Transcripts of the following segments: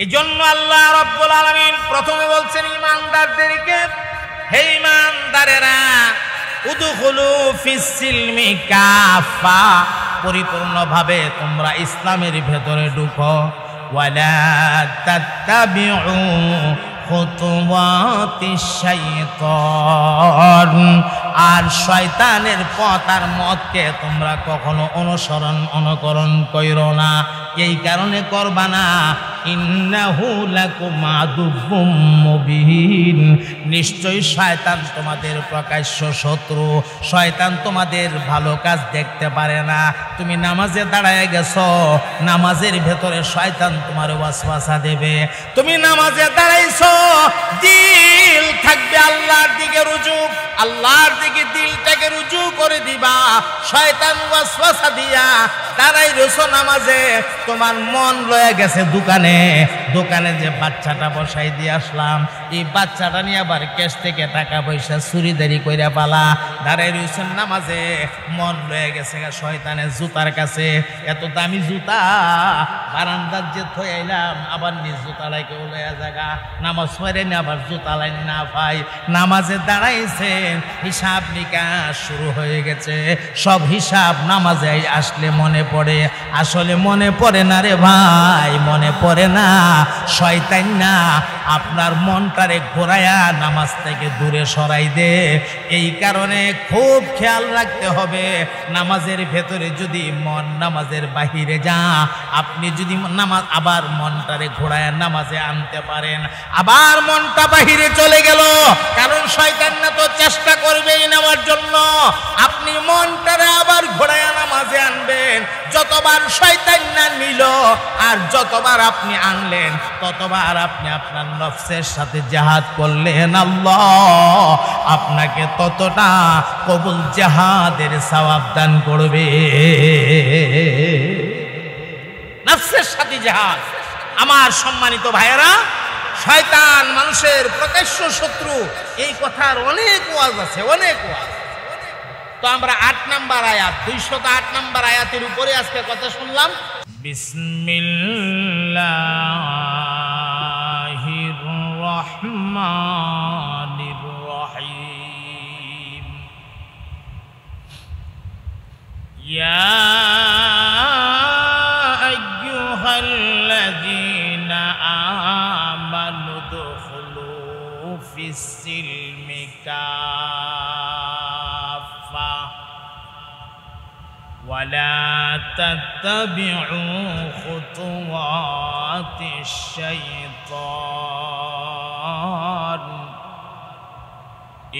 এজন্য আল্লাহ রাব্বুল আলামিন প্রথমে বলছেন ঈমানদারদেরকে, হে ঈমানদারেরা, উদখুলু ফিস সিলমি কাফা, পরিপূর্ণভাবে তোমরা ইসলামের ভেতরে ঢুকো। ওয়ালা তাত্তাবিউ খুতুওয়াতিশ শাইতান, আর শয়তানের পথ আর মতকে তোমরা কখনো অনুকরণ কইরো না। এই কারণে করবা না, ইন্নাহু লাকুম আদুব্বুম মুবিন, নিশ্চয়ই শয়তান তোমাদের প্রকাশ্য শত্রু। শয়তান তোমাদের ভালো কাজ দেখতে পারে না। তুমি নামাজে দাঁড়ায় গেছো, নামাজের ভেতরে শয়তান তোমার ওয়াসওয়াসা দেবে। তুমি নামাজে দাঁড়াইছো, দিল থাকবে আল্লাহর দিকে রুজু, আল্লাহর দিকে দিলটাকে রুজু করে দিবা। শয়তান ওয়াসওয়াসা দিয়া দাঁড়াই রইছো নামাজে, তোমার মন লয়ে গেছে দোকানে। দোকানে যে বাচ্চাটা বসাই দিয়ে আসলাম, এই বাচ্চাটা নিয়ে আবার ক্যাশ থেকে টাকা পয়সা চুরিদারি কইরা পালা। দাঁড়াই রইছেন নামাজে, মন লয়ে গেছে শয়তানের জুতার কাছে। এত দামি জুতা বারান্দার যে থই আইলাম, আবার নিজ জুতা লাইকে লয়া জায়গা, নামাজ পড়ে নি আবার জুতা লাইন না পাই। নামাজে দাঁড়াইছেন, হিসাব নিকাশ শুরু হয়ে গেছে। সব হিসাব নামাজে আসলে মনে পড়ে, আসলে মনে পড়ে না রে ভাই, মনে পড়ে না। শয়তান না আপনার মনটারে ঘোরায়া নামাজ থেকে দূরে সরাই দে। এই কারণে খুব খেয়াল রাখতে হবে, নামাজের ভেতরে যদি মন নামাজের বাহিরে যা, আপনি যদি নামাজ আবার মনটারে ঘোরায়া নামাজে আনতে পারেন, আবার মনটা বাহিরে চলে গেল, কারণ শয়তান না তো চেষ্টা করবেই নেওয়ার জন্য। আপনি মনটারে আবার ঘোরায়া নামাজে আনবেন। যতবার শয়তান না নিল আর যতবার আপনি আনলেন, ততবার আপনি আপনার নফসের সাথে জিহাদ করলেন। আল্লাহ আপনাকে ততটা কবুল জিহাদের সওয়াব দান করবে। নফসের সাথে জিহাদ। আমার সম্মানিত ভাইয়েরা, শয়তান মানুষের প্রকাশ্য শত্রু, এই কথার অনেক ওয়াজ আছে, অনেক ওয়াজ। তো আমরা 8 নম্বর আয়াত, 208 নম্বর আয়াতের উপরে আজকে কথা শুনলাম। বিসমিল্লাহির রহমানির রহিম। ইয়া আইয়ুহাল্লাযীনা আমানু দুখুলু ফিস সিলমি কাফা ওয়ালা তাত্তাবিউ খুতুওয়াতিশ শাইতান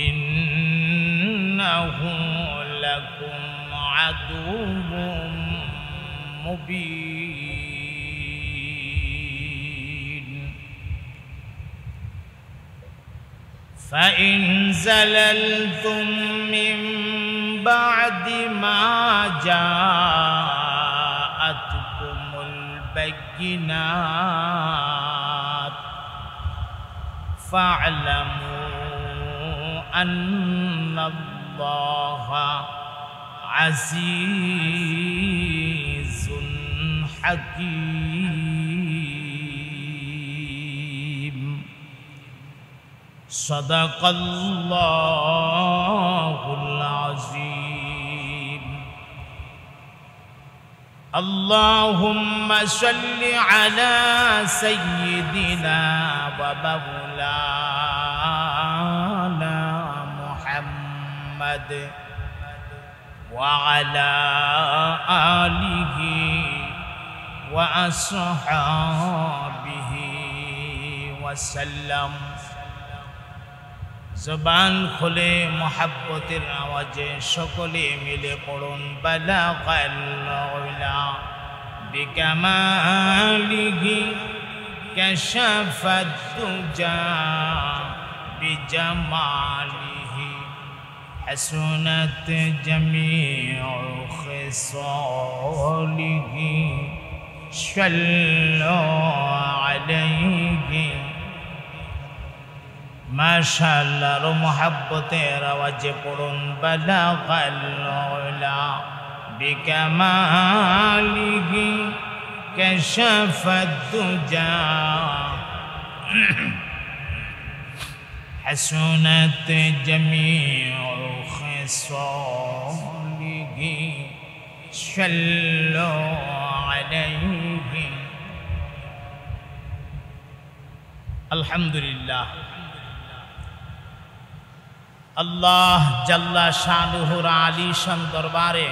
ইন্নাহু লাকুম আদুউম মুবিন। فإن زللتم من بعد ما جاءتكم البينات فاعلموا أن الله عزيز حكيم. صدق الله العظيم. اللهم صل على سيدنا ومولانا محمد وعلى آله وأصحابه وسلم. জবান খুলে মোহাব্বতের আওয়াজে সকলে মিলে পড়ুন বালাগাল উলা বিকামালিহি কাশাফাত দুজা বিজামালিহি হাসনাত জামিউ খিসালিহি সাল্লু আলাইহি। মাশাআল্লাহর মোহাব্বতের আওয়াজে পড়ুন বালাগাল উলা বিকামালিহি কাশাফাত দুজা حسنت جميع خصاله صلوا عليه আলহামদুলিল্লাহ। আল্লাহ জাল্লা শানুহুর আলিশান দরবারে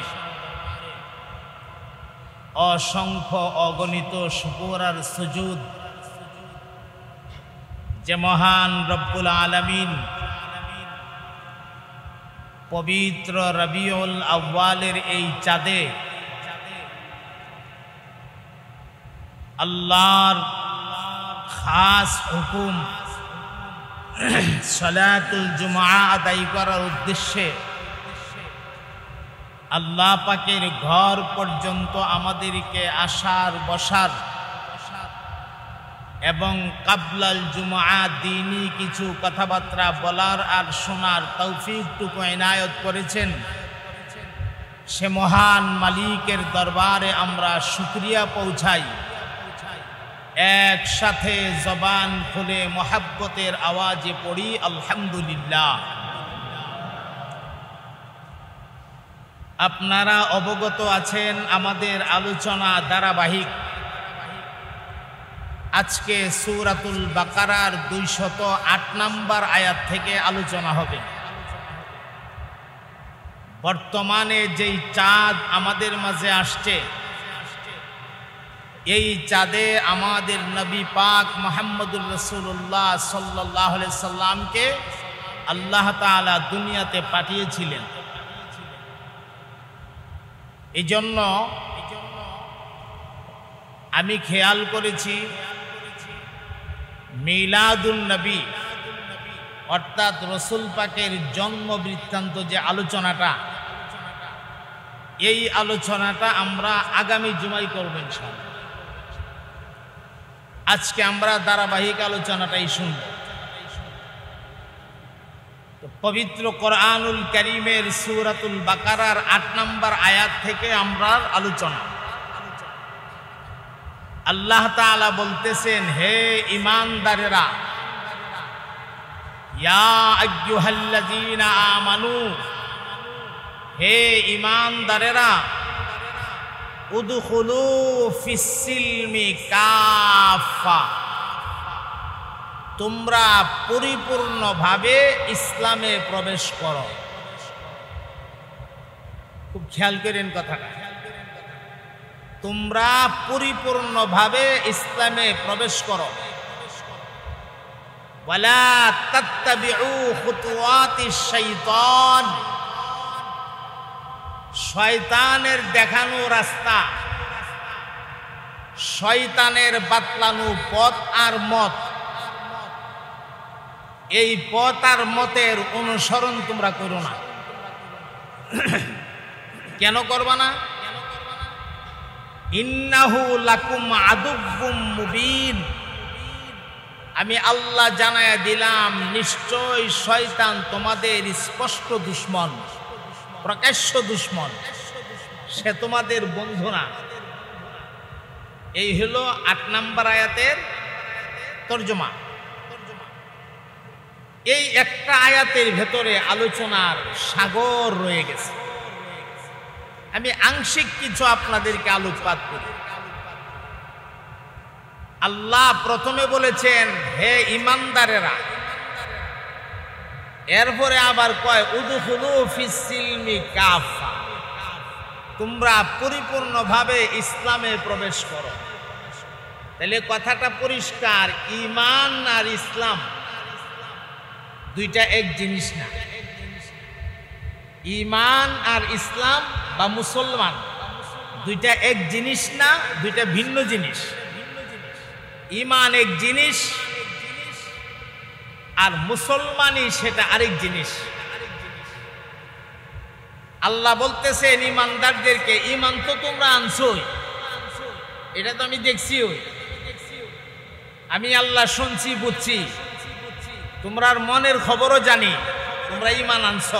অসংখ্য অগণিত শুকর আর সুজুদ যে মহান রব্বুল আলামিন পবিত্র রবিউল আউয়ালের এই চাঁদে আল্লাহর খাস হুকুম সালাতুল জুমআ আদায় করার উদ্দেশ্যে আল্লাহ পাকের ঘর পর্যন্ত আমাদেরকে আসার বসার এবং কাবলাল জুমআ দিনী কিছু কথাবার্তা বলার আর শোনার তৌফিকটুকু এনায়েত করেছেন, সে মহান মালিকের দরবারে আমরা শুকরিয়া পৌঁছাই। একসাথে জবান খুলে মোহাব্বতের আওয়াজে পড়ি আলহামদুলিল্লাহ। আপনারা অবগত আছেন আমাদের আলোচনা ধারাবাহিক। আজকে সূরাতুল বাকারার 208 নম্বর আয়াত থেকে আলোচনা হবে। বর্তমানে যেই চাঁদ আমাদের মাঝে আসছে, এই চাঁদে আমাদের নবী পাক মুহাম্মদুর রাসূলুল্লাহ সাল্লাল্লাহু আলাইহি সাল্লামকে আল্লাহ তাআলা দুনিয়াতে পাঠিয়েছিলেন। এই জন্য আমি খেয়াল করেছি মিলাদুন নবী অর্থাৎ রসুল পাকের জন্ম বৃত্তান্ত যে আলোচনাটা, এই আলোচনাটা আমরা আগামী জুমায় করব ইনশাআল্লাহ। আজকে আমরা ধারাবাহিক আলোচনাটাই শুনব। পবিত্র কোরআনুল কারীমের সূরাতুল বাকারার 8 নম্বর আয়াত থেকে আমরা আলোচনা। আল্লাহ তাআলা বলতেছেন, হে ঈমানদারেরা, ইয়া আইয়ুহাল্লাযীনা আমানু, হে ঈমানদারেরা, উদখুলু ফিস-সিলমি কাফা, তোমরা পরিপূর্ণভাবে ইসলামে প্রবেশ করো। খুব খেয়াল করেন কথাটা, তোমরা পরিপূর্ণভাবে ইসলামে প্রবেশ করো। ওয়ালা তাত্তাবিউ খুতুওয়াতিশ শাইতান, শয়তানের দেখানো রাস্তা, শয়তানের বাতলানো পথ আর মত, এই পথ আর মতের অনুসরণ তোমরা করো না। কেন করবা না? ইন্নাহু লাকুম আদুব্বুম মুবিন, আমি আল্লাহ জানায়া দিলাম নিশ্চয় শয়তান তোমাদের স্পষ্ট দুশমন, প্রকাশ্য দুশমন, সে তোমাদের বন্ধু না। এই হলো 8 নম্বর আয়াতের তরজমা। এই একটা আয়াতের ভেতরে আলোচনার সাগর রয়ে গেছে। আমি আংশিক কিছু আপনাদেরকে আলোকপাত করি। আল্লাহ প্রথমে বলেছেন, হে ঈমানদারেরা, এরপরে আবার কয় উদখুলু ফিস-সিলমি কাফা, তোমরা পরিপূর্ণভাবে ইসলামে প্রবেশ করো। তাহলে কথাটা পরিষ্কার, ঈমান আর ইসলাম দুইটা এক জিনিস না। ঈমান আর ইসলাম বা মুসলমান দুইটা এক জিনিস না, দুইটা ভিন্ন জিনিস। ঈমান এক জিনিস আর মুসলমানই সেটা আরেক জিনিস। আল্লাহ বলতেছেন ঈমানদারদেরকে, ঈমান তো তোমরা আনছোই, এটা তো আমি দেখছি, আমি আল্লাহ শুনছি বুঝছি, তোমরার মনের খবরও জানি, তোমরা ঈমান আনছ।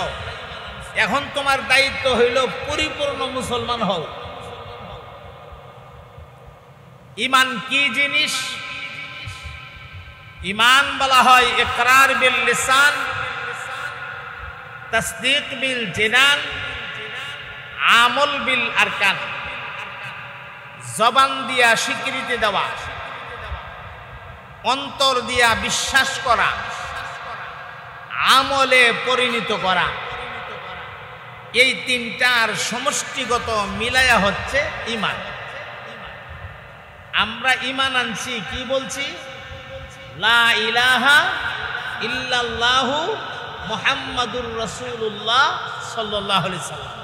এখন তোমার দায়িত্ব হইল পরিপূর্ণ মুসলমান হও। ঈমান কি জিনিস? ঈমান বলা হয় ইকরার বিল লিসান, তাসদীক বিল জিনান, আমল বিল আরকান। জবান দিয়া স্বীকৃতি দেওয়া, অন্তর দিয়া বিশ্বাস করা, আমলে পরিণত করা। এই তিনটার সমষ্টিগত মিলায়া হচ্ছে ঈমান। আমরা ঈমান আনছি কি বলছি? লা ইলাহা ইল্লাল্লাহু মুহাম্মাদুর রাসূলুল্লাহ সাল্লাল্লাহু আলাইহি সাল্লাম।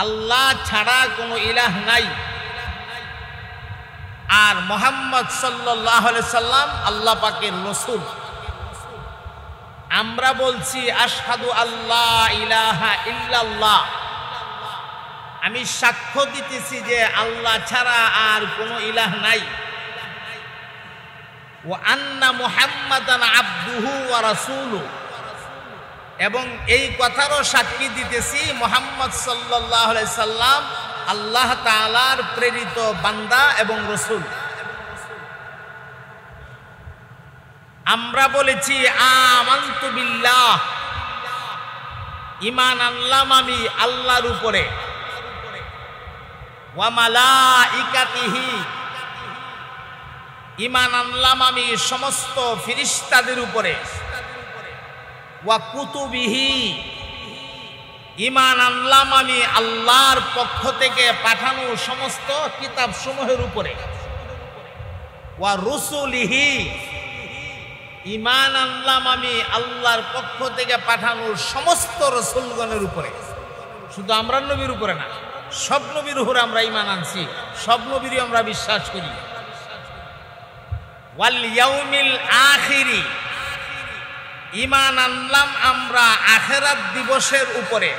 আল্লাহ ছাড়া কোনো ইলাহ নাই, আর মুহাম্মদ সাল্লাল্লাহু আলাইহি সাল্লাম আল্লাহ পাকের রাসূল। আমরা বলছি আশহাদু আল্লাহ ইলাহা ইল্লাল্লাহ, আমি সাক্ষ্য দিতেছি যে আল্লাহ ছাড়া আর কোনো ইলাহ নাই। ওয়া আন্না মুহাম্মাদান আবদুহু ওয়া রাসূলুহু, এবং এই কথারও সাক্ষী দিতেছি মুহাম্মদ সাল্লাল্লাহু আলাইহি সাল্লাম আল্লাহ তাআলার প্রেরিত বান্দা এবং রাসূল। আমরা বলেছি আমানতু বিল্লাহ, ঈমান আনলাম আমি আল্লাহর উপরে। ওয়া মালাইকাতিহি, ঈমান আনলাম আমি সমস্ত ফেরেশতাদের উপরে। ওয়া কুতুবিহি, ঈমান আনলাম আমি আল্লাহর পক্ষ থেকে পাঠানো সমস্ত কিতাব সমূহের উপরে। ওয়া রুসুলিহি, ঈমান আনলাম আমি আল্লাহর পক্ষ থেকে পাঠানো সমস্ত রাসূলগণের উপরে। শুধু আমরা নবীর উপরে না, সব নবীর উপরে আমরা ঈমান আনছি, সব নবীরই আমরা বিশ্বাস করি। ওয়াল ইয়াউমিল আখিরি, ঈমান আনলাম আমরা আখিরাত দিবসের উপরে।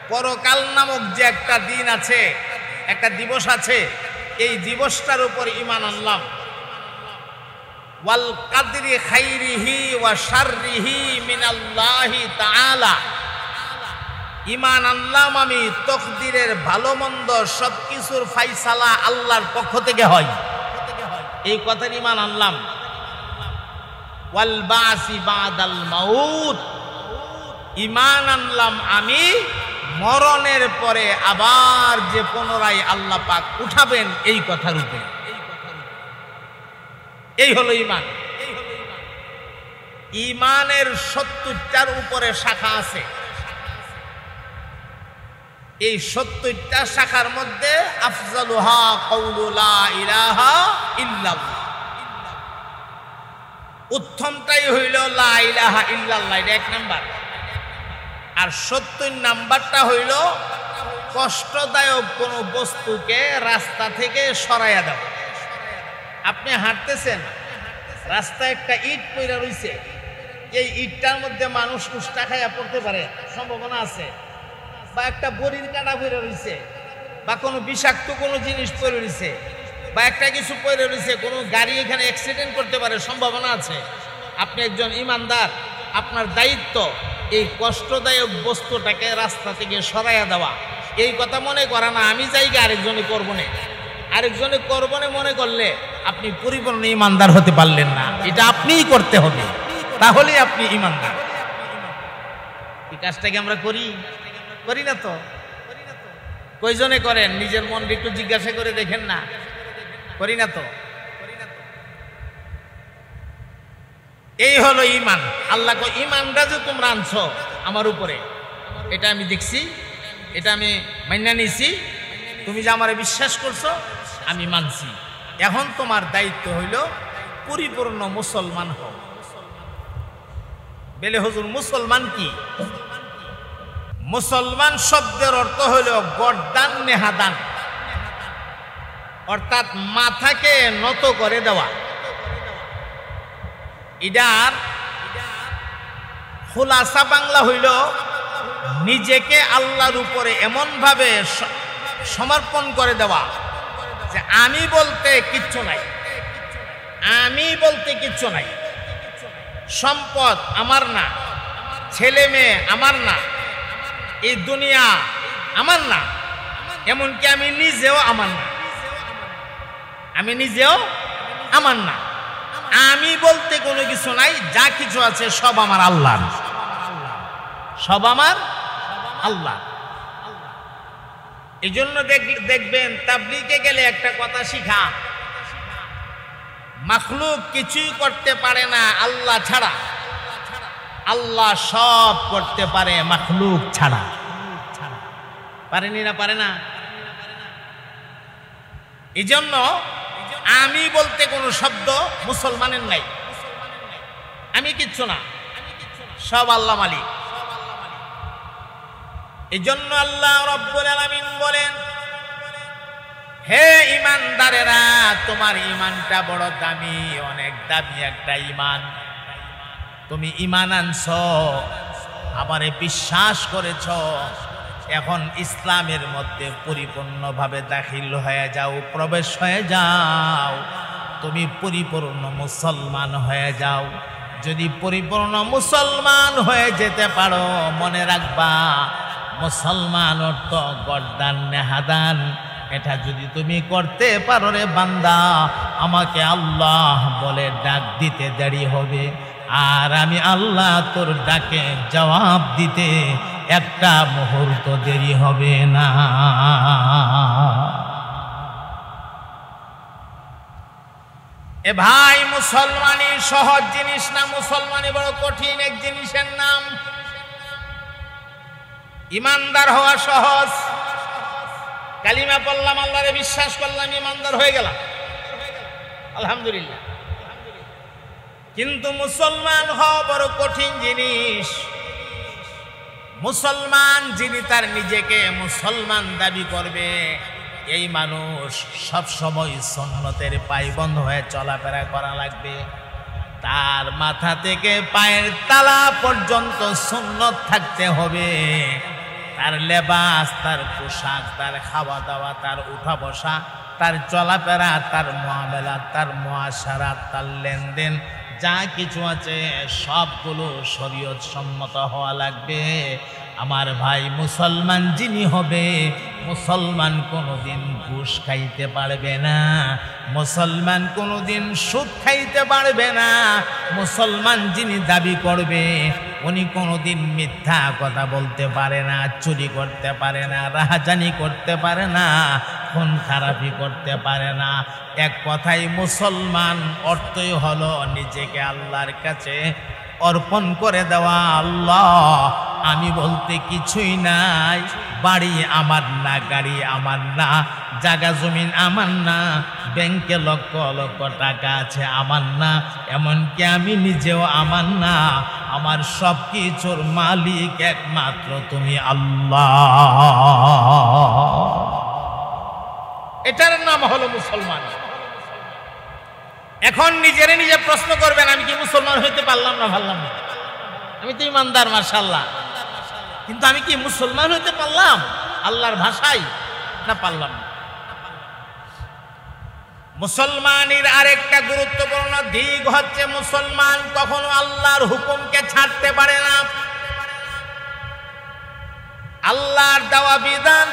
পরকাল নামক যে একটা দিন আছে, একটা দিবস আছে, এই দিবসটার উপর ঈমান আনলাম। ওয়াল কাদরি খাইরিহি ওয়া শাররিহি মিনাল্লাহি তাআলা, ঈমান আনলাম আমি তকদিরের ভালো মন্দ সবকিছুর ফায়সালা আল্লাহর পক্ষ থেকে হয়, এই কথার ঈমান আনলাম। ওয়াল বাসি বাদাল মাউত, ঈমান আনলাম আমি মরণের পরে আবার যে পুনরায় আল্লাহ পাক উঠাবেন এই কথার উপরে। এই হলো ঈমান। ঈমানের ৭০টার উপরে শাখা আছে। এই ৭০টা শাখার মধ্যে আফজালুহা কাউলু লা ইলাহা ইল্লাল্লাহ, উত্তমটাই হইল লা ইলাহা ইল্লাল্লাহ, এটা ১ নাম্বার। আর ৭০ নাম্বারটা হইল কষ্টদায়ক কোন বস্তুকে রাস্তা থেকে সরাইয়া দেওয়া। আপনি হাঁটতেছেন, রাস্তায় একটা ইট পইরা রইছে, এই ইটটার মধ্যে মানুষ উষ্টা খাইয়া পড়তে পারে, সম্ভাবনা আছে। বা একটা বড়ির কাঁটা পইরা রইছে, বা কোনো বিষাক্ত কোনো জিনিস পড়ে রইছে, বা একটা কিছু পড়ে রইছে, কোনো গাড়ি এখানে অ্যাক্সিডেন্ট করতে পারে, সম্ভাবনা আছে। আপনি একজন ঈমানদার, আপনার দায়িত্ব এই কষ্টদায়ক বস্তুটাকে রাস্তা থেকে সরাইয়া দেওয়া। এই কথা মনে করা না আমি যাই আরেকজনে করবো না, আরেকজনে করবো না মনে করলে আপনি পরিপূর্ণ ঈমানদার হতে পারলেন না। এটা আপনিই করতে হবে, তাহলে আপনি ঈমানদার। এই কাজটাকে আমরা করি না তো? কয়জনে করেন? নিজের মন একটু জিজ্ঞাসা করে দেখেন না, করি না তো? এই হলো ঈমান। আল্লাহ কয় ঈমানটা যে তোমরা আনছো আমার উপরে, এটা আমি দেখছি, এটা আমি মাইনা নিছি, তুমি যে আমারে বিশ্বাস করছো আমি মানছি। এখন তোমার দায়িত্ব হইল পরিপূর্ণ মুসলমান হও। বেলে হুজুর মুসলমান কি? মুসলমান শব্দের অর্থ হইল গর্দান নেহাদান, অর্থাৎ মাথাকে নত করে দেওয়া। ইদার খুলাসা বাংলা হইল নিজেকে আল্লাহর উপরে এমন ভাবে সমর্পণ করে দেওয়া যে আমি বলতে কিচ্ছু নাই, আমি বলতে কিচ্ছু নাই। সম্পদ আমার না, ছেলে মেয়ে আমার না, এই দুনিয়া আমার না, এমনকি আমি নিজেও আমার না, আমি নিজেও আমার না। আমি বলতে কোনো কিছু নাই, যা কিছু আছে সব আমার আল্লাহর, সব আমার আল্লাহ। এই জন্য দেখবেন তাবলীগে গেলে একটা কথা শিখা, মাখলুক কিছুই করতে পারে না আল্লাহ ছাড়া, আল্লাহ সব করতে পারে মাখলুক ছাড়া। পারেনি না? পারে না? এই জন্য আমি বলতে কোনো শব্দ মুসলমানের নাই। আমি কিচ্ছু না, সব আল্লাহ মালিক। এই জন্য আল্লাহ রাব্বুল আলামিন বলেন, হে ঈমানদারেরা, তোমার ঈমানটা বড় দামি, অনেক দামি একটা ঈমান। তুমি ঈমান আনছো, আমারে বিশ্বাস করেছো, এখন ইসলামের মধ্যে পরিপূর্ণভাবে দাখিল হয়ে যাও, প্রবেশ হয়ে যাও, তুমি পরিপূর্ণ মুসলমান হয়ে যাও। যদি পরিপূর্ণ মুসলমান হয়ে যেতে পারো, মনে রাখবা মুসলমান অর্থ গর্দান নেহাদান। এটা যদি তুমি করতে পারো রে বান্দা, আমাকে আল্লাহ বলে ডাক দিতে দেরি হবে, আর আমি আল্লাহ তোর ডাকে জবাব দিতে একটা মুহূর্ত দেরি হবে না। এ ভাই, মুসলমানি সহজ জিনিস না, মুসলমানি বড় কঠিন এক জিনিসের নাম। ইমানদার হওয়া সহজ, কালিমা পড়লাম, আল্লাহরে বিশ্বাস করলাম, ইমানদার হয়ে গেলাম, আলহামদুলিল্লাহ। কিন্তু মুসলমান হওয়া বড় কঠিন জিনিস। মুসলমান যিনি তার নিজেকে মুসলমান দাবি করবে, এই মানুষ সব সময় সুন্নতের পায়বন্ধ হয়ে চলাফেরা করা লাগবে। তার মাথা থেকে পায়ের তালা পর্যন্ত সুন্নত থাকতে হবে। তার লেবাস, তার পোশাক, তার খাওয়া দাওয়া, তার উঠা বসা, তার চলাফেরা, তার মুআমালা, তার মুআশারাত, তার লেনদেন, যা কিছু আছে সবগুলো শরীয়ত সম্মত হওয়া লাগবে। আমার ভাই, মুসলমান যিনি হবে, মুসলমান কোনোদিন ঘুষ খাইতে পারবে না, মুসলমান কোনোদিন সুদ খাইতে পারবে না। মুসলমান যিনি দাবি করবে, উনি কোনোদিন মিথ্যা কথা বলতে পারে না, চুরি করতে পারে না, রাহাজানি করতে পারে না, খুন খারাপি করতে পারে না। এক কথায় মুসলমান অর্থই হলো নিজেকে আল্লাহর কাছে অর্পণ করে দেওয়া। আল্লাহ, আমি বলতে কিছুই নাই, বাড়ি আমার না, গাড়ি আমার না, জায়গা জমিন আমার না, ব্যাংকে লক্ষ লক্ষ টাকা আছে আমার না, এমনকি আমি নিজেও আমার না। আমার সব কিছুর মালিক একমাত্র তুমি আল্লাহ। এটার নাম হলো মুসলমান। এখন নিজেরে নিজে প্রশ্ন করবেন, আমি কি মুসলমান হইতে পারলাম না? পারলাম না। আমি তো ইমানদার, মাশাআল্লাহ, কিন্তু আমি কি মুসলমান হইতে পারলাম আল্লাহর ভাষায়? না, পারলাম না। মুসলমানের আরেকটা গুরুত্বপূর্ণ দিক হচ্ছে, মুসলমান কখনো আল্লাহর হুকুমকে ছাড়তে পারে না। আল্লাহর দেওয়া বিধান,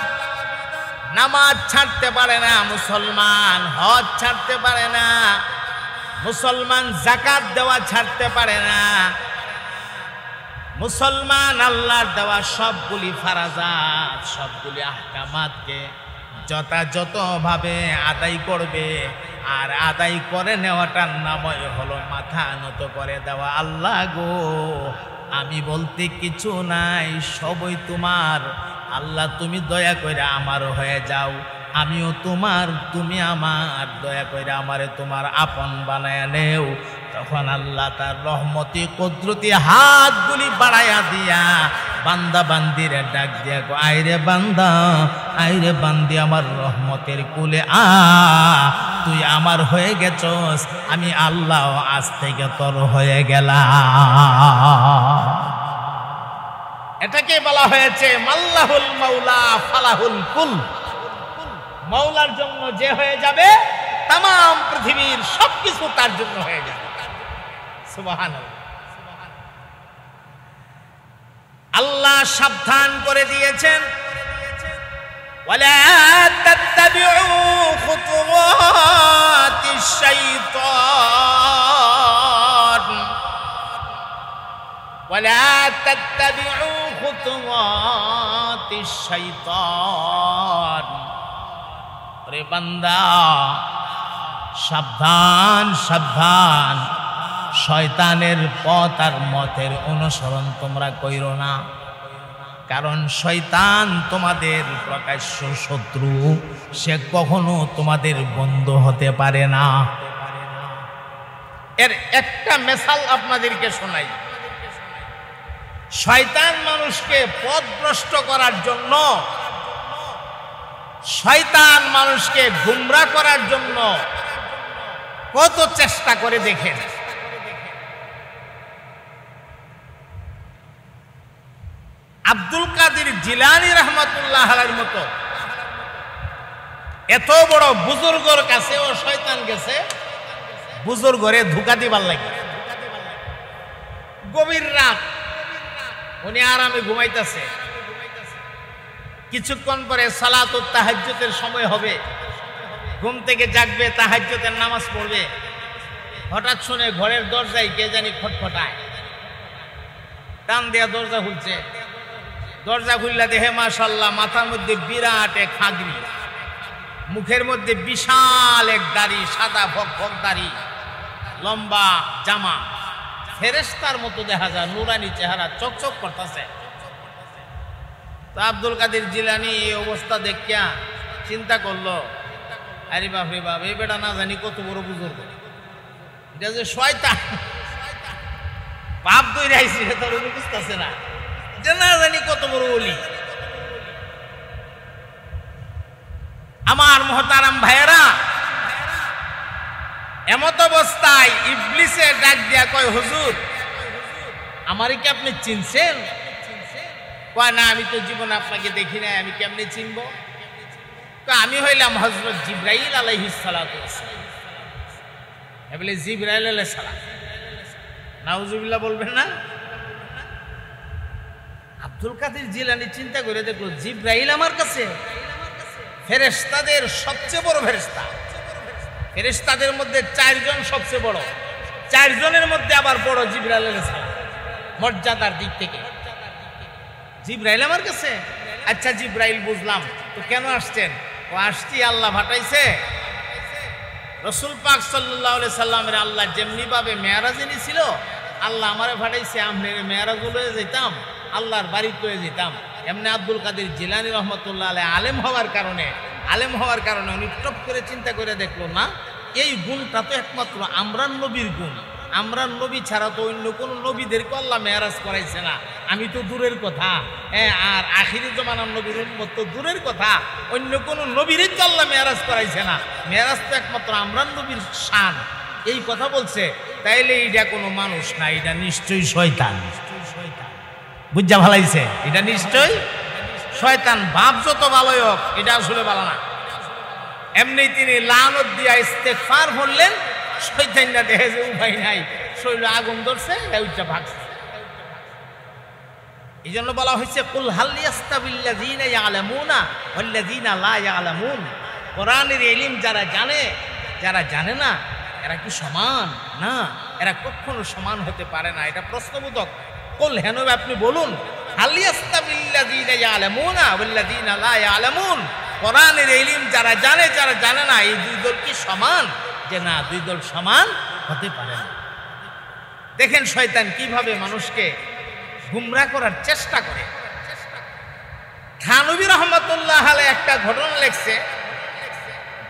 নামাজ ছাড়তে পারে না মুসলমান, হজ ছাড়তে পারে না মুসলমান, যাকাত দেওয়া ছাড়তে পারে না মুসলমান। আল্লাহর দেওয়া সবগুলি ফারাজাত, সবগুলি আহকামাতকে যথাযথভাবে আদায় করবে। আর আদায় করে নেওয়াটার নামই হলো মাথা নত করে দেওয়া। আল্লাহ গো, আমি বলতে কিছু নাই, সবই তোমার। আল্লাহ, তুমি দয়া করে আমার হয়ে যাও, আমিও তোমার, তুমি আমার, দয়া করে আমারে তোমার আপন বানায়া নেও। তখন আল্লাহ তার রহমতি কুদরতি হাতগুলি বাড়াইয়া দিয়া বান্দা বান্দিরে ডাক দিয়া, আইরে বান্দা, আইরে বান্দি, আমার রহমতের কুলে আ, তুই আমার হয়ে গেছস, আমি আল্লাহ আজ থেকে তোর হয়ে গেলাম। এটাকে বলা হয়েছে মাল্লাহুল মাওলা ফালাহুল কুল। মাওলার জন্য যে হয়ে যাবে, তামাম পৃথিবীর সবকিছু তার জন্য হয়ে যাবে। সুবহানাল্লাহ। আল্লাহ সাবধান করে দিয়েছেন, ওয়ালা তাত্তাবিউ খুতুওয়াতিশ শাইতান, ওয়ালা তাত্তাবিউ খুতুওয়াতিশ শাইতান। রে বান্দা, সাবধান সাবধান, শয়তানের পথ আর মতের অনুসরণ তোমরা কইরো না। কারণ শয়তান তোমাদের প্রকাশ্য শত্রু, সে কখনো তোমাদের বন্ধু হতে পারে না। এর একটা মিসাল আপনাদেরকে শোনাই। শয়তান মানুষকে পথভ্রষ্ট করার জন্য, শয়তান মানুষকে গুমরা করার জন্য কত চেষ্টা করে দেখেন। আব্দুল কাদের জিলানী রাহমাতুল্লাহ আলাইহির মতো এত বড় বুজুর্গর কাছেও শয়তান গেছে বুজুর্গরে ধোঁকা দিবার লাগে। গভীর রাত, উনি আরামে ঘুমাইতেছে, কিছুক্ষণ পরে সালাতুত তাহাজ্জুদের সময় হবে, ঘুম থেকে জাগবে, তাহাজ্জুদের নামাজ পড়বে। হঠাৎ শুনে ঘরের দরজায় কে জানি খটখটায়, টান দেয়া দরজা খুলছে। দরজা খুললা দেখে মাশাআল্লাহ মাথার মধ্যে বিরাট এক খাগরি, মুখের মধ্যে বিশাল এক দাড়ি, সাদা ভক দাড়ি, লম্বা জামা, ফেরেশতার মতো দেখা যায়, নুরানি চেহারা, চকচক করতেছে। তো আব্দুল কাদের জিলানী এই অবস্থা দেখিয়া চিন্তা করলো, আরে বাপ রে বাপ, এই বেটা না জানি কত বড় বুজুর্গ, এটা যে শয়তান, বাপ দই রাইছি তোর বুঝতেছে না, যে না জানি কত বড় ওলি। আমার মুহতারাম ভাইয়েরা, এমত অবস্থায় ইবলিসে ডাক দিয়া কয়, হুজুর আমারই কি আপনি চিনছেন? কয় না, আমি তো জীবনে আপনাকে দেখি নাই, আমি কেমনে চিনব? আমি হইলাম হযরত জিবরাইল আলাইহিস সালাতু ওয়াসসালাম। বলে জিবরাইল আলাইহিস সালাম, নাউজুবিল্লাহ বলবেন না? আব্দুল কাদের জিলানী চিন্তা করে দেখলো, জিবরাইল আমার কাছে, ফেরেশতাদের সবচেয়ে বড় ফেরেশতা। ফেরেশতাদের মধ্যে 4 জন সবচেয়ে বড়, 4 জনের মধ্যে আবার বড় জিবরাইল আলাইহিস সালাম মর্যাদার দিক থেকে। জিবরাইল আমার কাছে? আচ্ছা জিবরাইল, বুঝলাম, তো কেন আসছেন? ও আসছি আল্লাহ পাঠাইছে। রাসূল পাক সাল্লাল্লাহু আলাইহি সাল্লামের আল্লাহ যেমনি ভাবে মেরাজে নিছিল, আল্লাহ আমারে পাঠাইছে, আমরা মেরাজ লয়ে যেতাম, আল্লাহর বাড়ি লয়ে যেতাম। এমনি আব্দুল কাদের জিলানী রহমাতুল্লাহ আলাইহি আলেম হওয়ার কারণে উনি টপ করে চিন্তা করে দেখলো, না এই গুণটা তো একমাত্র আমরান নবীর গুণ, আমরান নবী ছাড়া তো অন্য কোন নবীদেরকে আল্লাহ মেরাজ করাইছে না। আমি তো দূরের কথা, আর আখিরি জমানার নবীর উম্মত তো দূরের কথা, অন্য কোন নবীরই তো আল্লাহ মেরাজ করাইছে না। মেরাজ তো একমাত্র আমরান নবীর শান। এই কথা বলছে, তাইলে এটা কোনো মানুষ না, এটা নিশ্চয়ই শয়তান। বুঝা ভালাইছে, এটা নিশ্চয়ই শয়তান। বাপ যত ভালোই হোক, এটা আসলে ভালো না। এমনি তিনি লানত দিয়া ইস্তেগফার করলেন, শয়তানরা দেখে যে উপায় নাই, শরীরে আগুন ধরছে, ওইটা ভাগছে। এই জন্য বলা হয়েছে, কুল হাল ইয়াস্তাবিল্লাযীনা ইয়ালামুনা ওয়াল্লাযীনা লা ইয়ালামুন। কোরআনের ইলম যারা জানে, যারা জানে না, এরা কি সমান? না, এরা কখনো সমান হতে পারে না। এটা প্রশ্নবোধক। কুল, হেন আপনি বলুন, হাল ইয়াস্তাবিল্লাযীনা ইয়ালামুনা ওয়াল্লাযীনা লা ইয়ালামুন। কোরআনের ইলম যারা জানে, যারা জানে না, এই দুই দল কি সমান? যে না, দুই দল সমান হতে পারে না। দেখেন শয়তান কিভাবে মানুষকে গুমরাহ করার চেষ্টা করে। থানবী রহমাতুল্লাহ আলাইহি একটা ঘটনা লিখছে,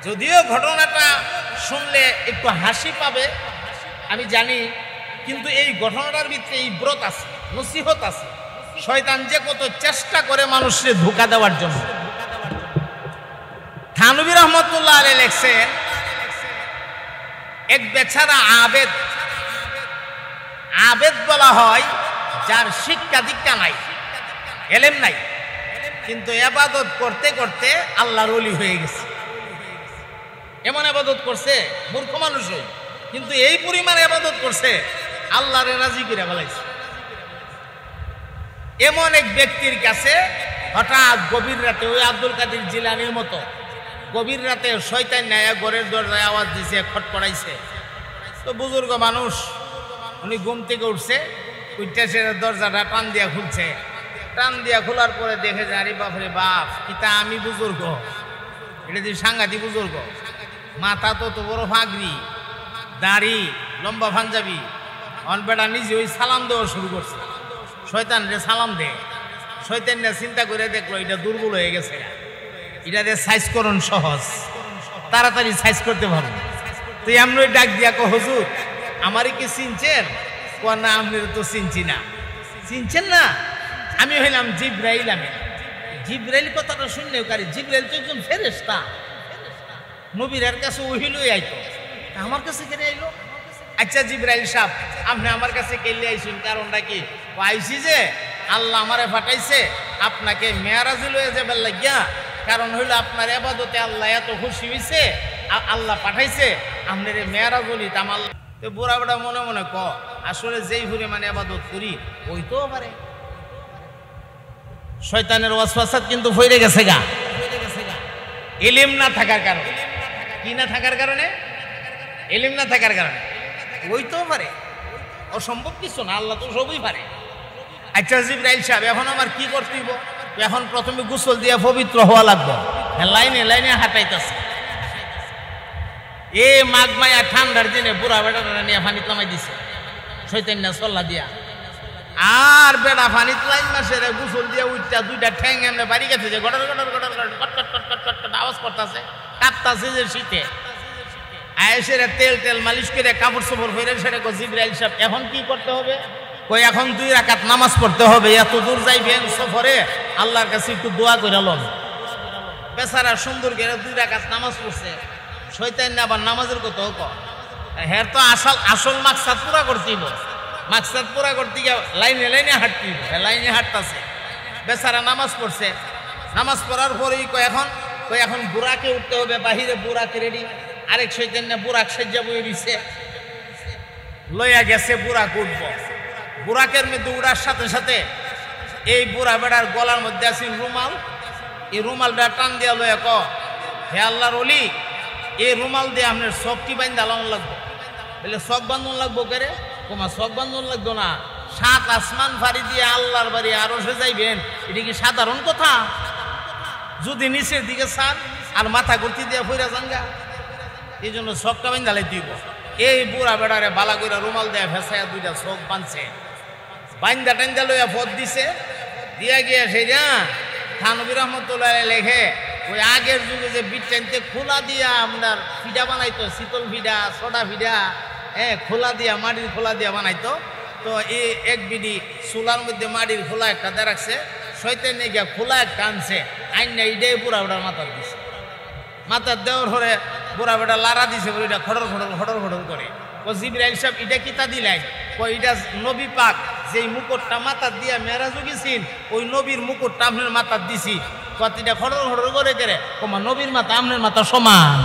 যদিও ঘটনাটা শুনলে একটু হাসি পাবে আমি জানি, কিন্তু এই ঘটনাটার ভিতরে ইবরত আছে, নসিহত আছে। শয়তান যে কত চেষ্টা করে মানুষকে ধোঁকা দেওয়ার জন্য। থানবী রহমাতুল্লাহ আলাইহি লিখছেন, এক বেচারা আবেদ, আবেদ বলা হয় যার শিক্ষা দীক্ষা নাই, এলেম নাই, কিন্তু ইবাদত করতে করতে আল্লাহর ওলি হয়ে গেছে। এমন ইবাদত করছে, মূর্খ মানুষও, কিন্তু এই পরিমাণ ইবাদত করছে, আল্লাহরে রাজি করে ফেলাইছে। এমন এক ব্যক্তির কাছে হঠাৎ গভীর রাতে, ওই আব্দুল কাদের জিলানীর মতো গভীর রাতে শয়তান নায়া ঘরের দরজায় আওয়াজ দিছে, খটখটাইছে। তো বুজুর্গ মানুষ, উনি ঘুম থেকে উঠছে, উইটা সে দরজাটা টান দিয়া খুলছে, টান দিয়া খোলার পরে দেখে যে আরে বাপরে বাপ, এটা আমি বুজুর্গ, এটা যে সাংঘাতিক বুজুর্গ, মাথা তো বড় ফাগরি, দাড়ি লম্বা পাঞ্জাবি, অনবেটা নিজে ওই সালাম দেওয়া শুরু করছে। শয়তান রে সালাম দে, শয়তান চিন্তা করে দেখলো এটা দুর্বল হয়ে গেছে, এটা দিয়ে সাইজ করুন সহজ, তাড়াতাড়ি সাইজ করতে পারবো। তো এমন ডাক দিয়া কো হুজুর আমারই কি চিনছেন? কো না আপনি তো চিনছি না। চিনছেন না? আমি হইলাম জিব্রাইল। আমি জিব্রাইল কথাটা শুনলেও কারি, জিব্রাইল তো একজন ফেরেশতা, নবীর কাছে ওহিলই আইতো, আমার কাছে কেন আইলো? আচ্ছা জিব্রাইল সাহেব আপনি আমার কাছে কেলে আইসুন, কারণটা কি? আইসি যে আল্লাহ আমারে পাঠাইছে আপনাকে মেয়ারাজে লয়ে যাবার লাগিয়া, কারণ হইলো আপনার ইবাদতে আল্লাহ এত খুশি হইছে, আল্লাহ পাঠাইছে আপনার মেয়ারাজ বলি তামাল। তো বুড়া বুড়া মনে মনে ক আসলে যেই হুরে মানে ইবাদত করি ওইতেও পারে। শয়তানের ওয়াসওয়াসা কিন্তু ফইরে গেছে গা, ইলম না থাকার কারণে। কি না থাকার কারণে? ইলম না থাকার কারণে। ওইতেও পারে, অসম্ভব কিছু না, আল্লাহ তো সবই পারে। আচ্ছা জিবরাইল সাহেব এখন আমার কি করতে হইব? এখন প্রথমে গোসল দিয়ে পবিত্র হওয়া লাগবে। লাইনে লাইনে হাঁটাইতেছে, এ মাঘ মায়া ঠান্ডার দিনে বুড়া বেড়াটা নিয়ে পানি নামাই দিছে শয়তান না সল্লা দিয়া, আর বেড়া পানি লাইন মাসে গোসল দিয়ে উঠটা দুইটা ঠ্যাং এমনি বাড়ি গেছে যে গটর গটর গটর কট আওয়াজ করতেছে, কাঁপতাছে যে শীতে। আয়েসের তেল তেল মালিশ করে কাপড় চোপড় ফেরে সেটা জিবরাইল সাহেব এখন কি করতে হবে? কই এখন 2 রাকাত নামাজ পড়তে হবে, এত দূর যাইবেন সফরে, আল্লাহর কাছে একটু দোয়া করে লন। বেচারা সুন্দর করে 2 রাকাত নামাজ পড়ছে, শয়তান না আবার নামাজের কথা হোক, হ্যাঁ তো আসল মাকসাদ পুরা করতেইব, মাকসাদ পুরা করতে গিয়ে লাইনে লাইনে হাঁটতেইব, লাইনে হাঁটতেছে। বেচারা নামাজ পড়ছে, নামাজ পড়ার পরেই কই এখন বুড়াকে উঠতে হবে বাহিরে, বুড়াকে রেডি। আরেক শয়তান না বুড়াক সাজ্জা বই দিছে, লইয়া গেছে বুড়াক উঠব। বুড়াকের মধ্যে উড়ার সাথে সাথে এই বুড়া বেড়ার গলার মধ্যে আছে রুমাল, এই রুমালটা টান দিয়া লইয়া ক হে আল্লাহর ওলি, এই রুমাল দিয়ে আপনার চকটি বান্ধা লাগানো লাগবো। বলে চক বান্ধন লাগবো কেরে? তোমার চক বান্ধন লাগতো না, 7 আসমান ফাড়ি দিয়ে আল্লাহর বাড়ি আরশে যাইবেন, এটা কি সাধারণ কথা? যদি নিচের দিকে চান আর মাথা গর্তি দিয়ে ফইরা জানগা, এই জন্য চকটা বান্ধা লাই দিব। এই বুড়া বেড়ারে বালা কইরা রুমাল দেয়া ফেসাইয়া 2টা চোখ বাঁধছে, বাইন্দা টাইন্দা লইয়া পথ দিছে, দিয়া গিয়া সেই না থানবী রহমতুল্লাহ লেখে ওই আগের যুগে যে বিট টাইনতে খোলা দিয়া আপনার ফিডা বানাইতো, শীতল ফিডা, সোডা ফিডা, খোলা দিয়া মাটির খোলা দিয়া বানাইতো। তো এই এক বিডি চুলার মধ্যে মাটির খোলা একটা দিয়ে রাখছে, শয়তান গিয়া খোলা একটা আনছে, আইন না ইডাই বুড়া বেড়ার মাথার দিছে। মাথার দেওয়ার পরে বুড়া বেড়া লারা দিছে, বলে এটা খড়র খড়র খড়র খড়র করে। ও জিবরাইল সাহেব এটা কিতা দিলেন? এটা নবী পাক যেই মুকুটটা মাথার দিয়া মেরাজও গেছেন, ওই নবীর মুকুটটা আপনার মাথার দিছি। কতটা খড়র খড়র করে করে তোমার নবীর মাথা আপনার মাথা সমান,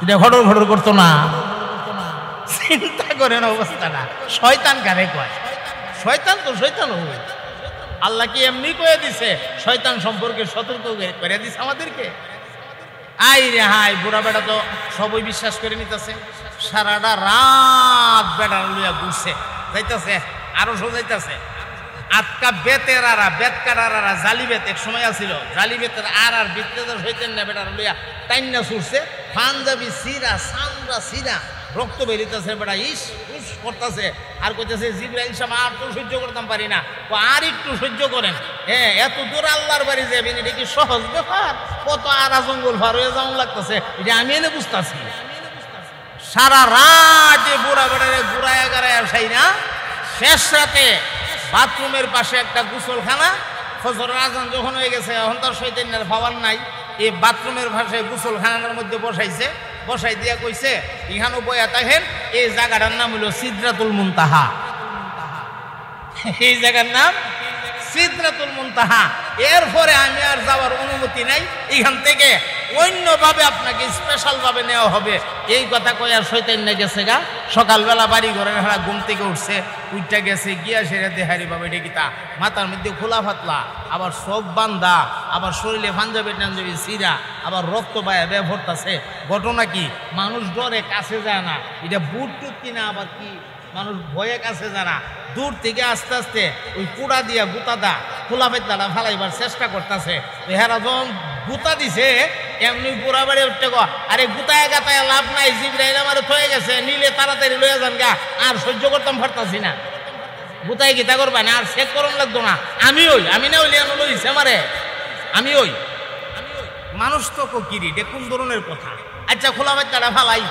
এটা খড়র খড়র করতো না। চিন্তা করেন অবস্থাটা, শয়তান কারে কয়? শয়তান তো শয়তান হবে। আল্লাহ কি এমনি কয়ে দিছে? শয়তান সম্পর্কে সতর্ক করে দিছে আমাদেরকে। আই রে হাই, বুড়া বেটা তো সবই বিশ্বাস করে নিতেছে, সারাটা রাত বেটা লইয়া ঘুরছে, যাইতেছে আরো যাইতেছে। আটকা বেতের আরা বেত কাটারা জালি বেত এক সময় আছিল, জালি বেতের আর ভিতরে হইতেন না, বেটার লইয়া টাইনা ছুটছে, পাঞ্জাবি সিরা চামড়া সিরা রক্ত বেরিতেছে, বেটা ইস উস করতেছে আর কইতেছে জিবরাইল সাহেব আর তো সহ্য করতাম পারি না, আর একটু সহ্য করেন। এত দূর আল্লাহর বাড়ি যাবেন, এটা কি সহজ ব্যাপার? কত আরা জঙ্গল পার হয়ে যাওয়া লাগতেছে, এটা আমি এনে বুঝতেছি। সারা রাত বুড়া বেড়ারে ঘুরায় গাড়ায় সাই না, শেষ রাতে বাথরুমের পাশে একটা গোসলখানা, ফজরের আজান যখন হয়ে গেছে এখন তার শয়তানের ভাবার নাই, এই বাথরুমের পাশে গোসলখানার মধ্যে বসাইছে, বসাই দিয়া কইছে ইহানো বয়া থাকেন, এই জায়গাটার নাম হলো সিদরাতুল মুনতাহা। এই জায়গার নাম সিদরাতুল মুনতাহা। এরপরে আমি আর যাওয়ার অনুমতি নাই, এখান থেকে অন্যভাবে আপনাকে স্পেশাল ভাবে নেওয়া হবে। এই কথা কই আর শয়তান না গেছে গা। সকালবেলা বাড়ি ঘরের হারা ঘুম থেকে উঠছে, উঠটা গেছে গিয়া সেরা দেহারি বাবা এটা কিতা মাথার মধ্যে খোলা ফাতলা, আবার চোখ বান্ধা, আবার শরীরে পাঞ্জাবি টাঞ্জাবি সিরা, আবার রক্ত বায়া বেয়ে ভরতাছে। ঘটনা কি? মানুষ ডরে কাছে যায় না, এটা বুট টুট কিনা আবার কি মানুষ ভয়ে কাছে যারা দূর থেকে আস্তে আস্তে ওই কুড়া দিয়া গুতাদা খোলা পেতলাটা ফালাইবার চেষ্টা করতেছে। হেরা যখন গুতা দিছে এমনি পুরা বাড়ি উঠতে গো, আরে গুতায় গাতায় লাভ নাই, জিব্রাইল আমার থয়ে গেছে, নিলে তাড়াতাড়ি লয়ে যান গা, আর সহ্য করতাম পারতাছি না। গুতায় গীতা করবা না, আর চেক করুন লাগতো না, আমি না হইলে লইছে আমারে, আমি মানুষ তো কিরি দেখুন ধরনের কথা। আচ্ছা খোলা পেতলাটা ফালাই,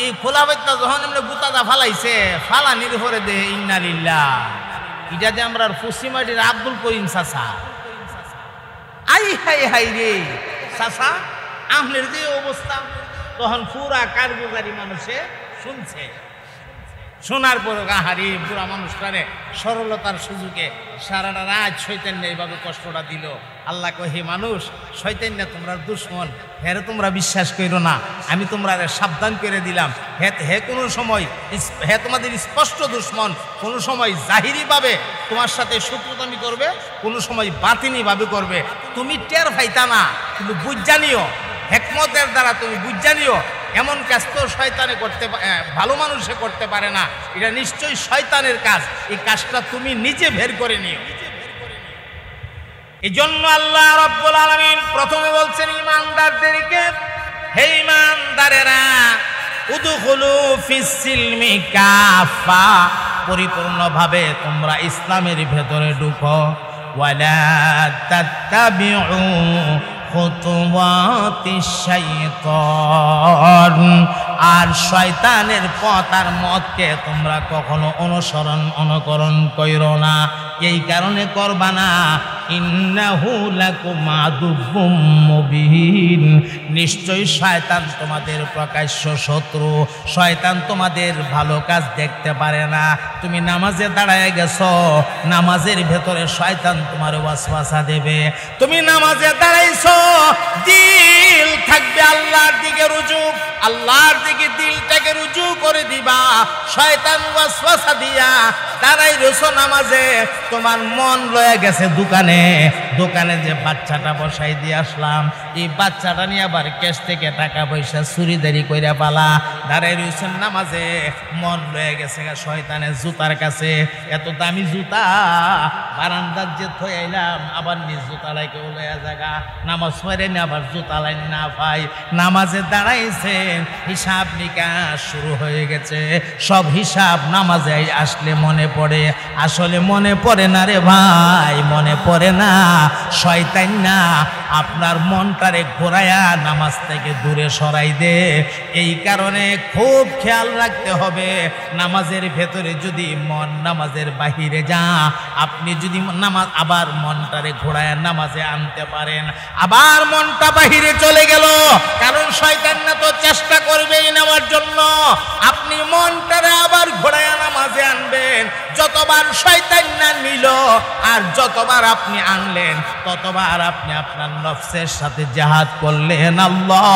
এই খোলা পেতলা যখন এমনি গুতাদা ফালাইছে, ফালানির পরে দে ইন্নালিল্লাহ, এটা যে আমরা পশ্চিমাটির আব্দুল করিম চাচা, আই হাই হাই রে চাচা, আমনের যে অবস্থা, তখন পুরা কারগুজারি মানুষে শুনছে, শোনার পর গাহারি বুড়া মানুষটারে সরলতার সুযোগে সারাটা রাত শয়তান এইভাবে কষ্টটা দিল। আল্লাহ কহে, হে মানুষ, শয়তান না তোমরা দুশ্মন, হ্যাঁ তোমরা বিশ্বাস করো না, আমি তোমরা সাবধান করে দিলাম, হে কোনো সময় হে তোমাদের স্পষ্ট দুশ্মন, কোনো সময় জাহিরিভাবে তোমার সাথে শত্রুতামি করবে, কোনো সময় বাতিনিভাবে করবে, তুমি টের পাইতা না, কিন্তু বুঝজানিও, হেকমতের দ্বারা তুমি বুঝজানিও এমন কাজ তো শয়তানে করতে, ভালো মানুষে করতে পারে না, এটা নিশ্চয়ই শয়তানের কাজ, এই কাজটা তুমি নিজে বের করে নিও। এই জন্য আল্লাহ রাব্বুল আলামিন প্রথমে বলছেন ঈমানদারদেরকে, হে ঈমানদারেরা, উদখুলু ফিস সিলমি কাফা, পরিপূর্ণভাবে তোমরা ইসলামের ভেতরে ঢুকো, ওয়ালা তাত্তাবিউ খুতুওয়াতিশ শাইতান, আর শয়তানের পথ আর মতকে তোমরা কখনো অনুকরণ কইরো না, এই কারণে করবা না, ইন্নাহু লাকুম আদুব্বুম মুবিন, নিশ্চয়ই শয়তান তোমাদের প্রকাশ্য শত্রু, শয়তান তোমাদের ভালো কাজ দেখতে পারে না। তুমি নামাজে দাঁড়ায় গেছো, নামাজের ভেতরে শয়তান তোমার ওয়াসওয়াসা দেবে, তুমি নামাজে দাঁড়াইছো, দিল থাকবে আল্লাহর দিকে রুজু, আল্লাহর দিকে দিলটাকে রুজু করে দিবা, শয়তান ওয়াসওয়াসা দিয়া দাঁড়াই রয়েছো নামাজে, তোমার মন লয়ে গেছে দোকানে, দোকানে যে বাচ্চাটা বসাই দিয়ে আসলাম, এই বাচ্চাটা নিয়ে আবার ক্যাশ থেকে টাকা পয়সা চুরিদারি কইরা পালা, দাঁড়াই রয়েছেন নামাজে, মন লয়ে গেছে শয়তানের জুতার কাছে, এত দামি জুতা বারান্দার যে থই আইলাম, আবার নিজ জুতা লাইকে লয়া জায়গা, নামাজ পড়ে নি আবার জুতা লাইন না পাই, নামাজে দাঁড়াইছেন, হিসাব নিকাশ শুরু হয়ে গেছে, সব হিসাব নামাজে আসলে মনে পড়ে, আসলে মনে পড়ে না রে ভাই, মনে পড়ে না, শয়তান না আপনার মনটারে ঘোরায়া নামাজ থেকে দূরে সরাই দে। এই কারণে খুব খেয়াল রাখতে হবে, নামাজের ভেতরে যদি মন নামাজের বাহিরে যা, আপনি যদি নামাজ আবার মনটারে ঘোরায়া নামাজে আনতে পারেন, আবার মনটা বাহিরে চলে গেল, কারণ শয়তান না তো চেষ্টা করবেই নেওয়ার জন্য, আপনি মনটারে আবার ঘোরায়া নামাজে আনবেন, যতবার শয়তান না নিল আর যতবার আপনি আনলেন, ততবার আপনি আপনার নফসের সাথে জিহাদ করলেন, আল্লাহ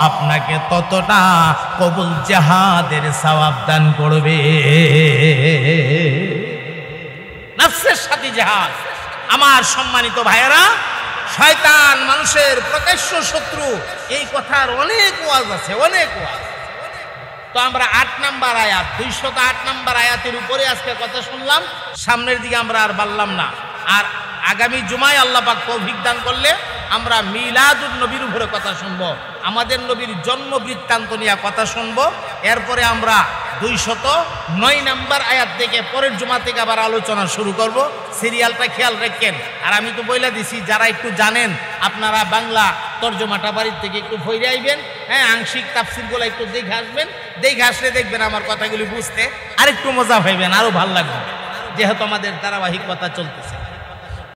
আপনাকে ততটা কবুল জিহাদের সওয়াব দান করবে। নফসের সাথে জিহাদ। আমার সম্মানিত ভাইয়েরা, শয়তান মানুষের প্রকাশ্য শত্রু, এই কথার অনেক ওয়াজ আছে, অনেক ওয়াজ। তো আমরা 8 নম্বর আয়াত, 208 নম্বর আয়াতের উপরে আজকে কথা শুনলাম, সামনের দিকে আমরা আর বললাম না, আর আগামী জুমায় আল্লাহ পাক তৌফিক দান করলে আমরা মিলাদুন নবীর উপরে কথা শুনবো, আমাদের নবীর জন্ম বৃত্তান্ত নিয়ে কথা শুনবো, এরপরে আমরা 209 নম্বর আয়াত থেকে পরের জুমা থেকে আবার আলোচনা শুরু করব। সিরিয়ালটা খেয়াল রাখেন। আর আমি তো বইলা দিছি, যারা একটু জানেন আপনারা বাংলা তর্জমাটা বাড়ির থেকে একটু ফইরে আইবেন, হ্যাঁ, আংশিক তাফসীরগুলো একটু দেখে আসবেন, দেখে আসলে দেখবেন আমার কথাগুলি বুঝতে আরেকটু মজা পাইবেন, আরো ভালো লাগবে, যেহেতু আমাদের ধারাবাহিক কথা চলতেছে।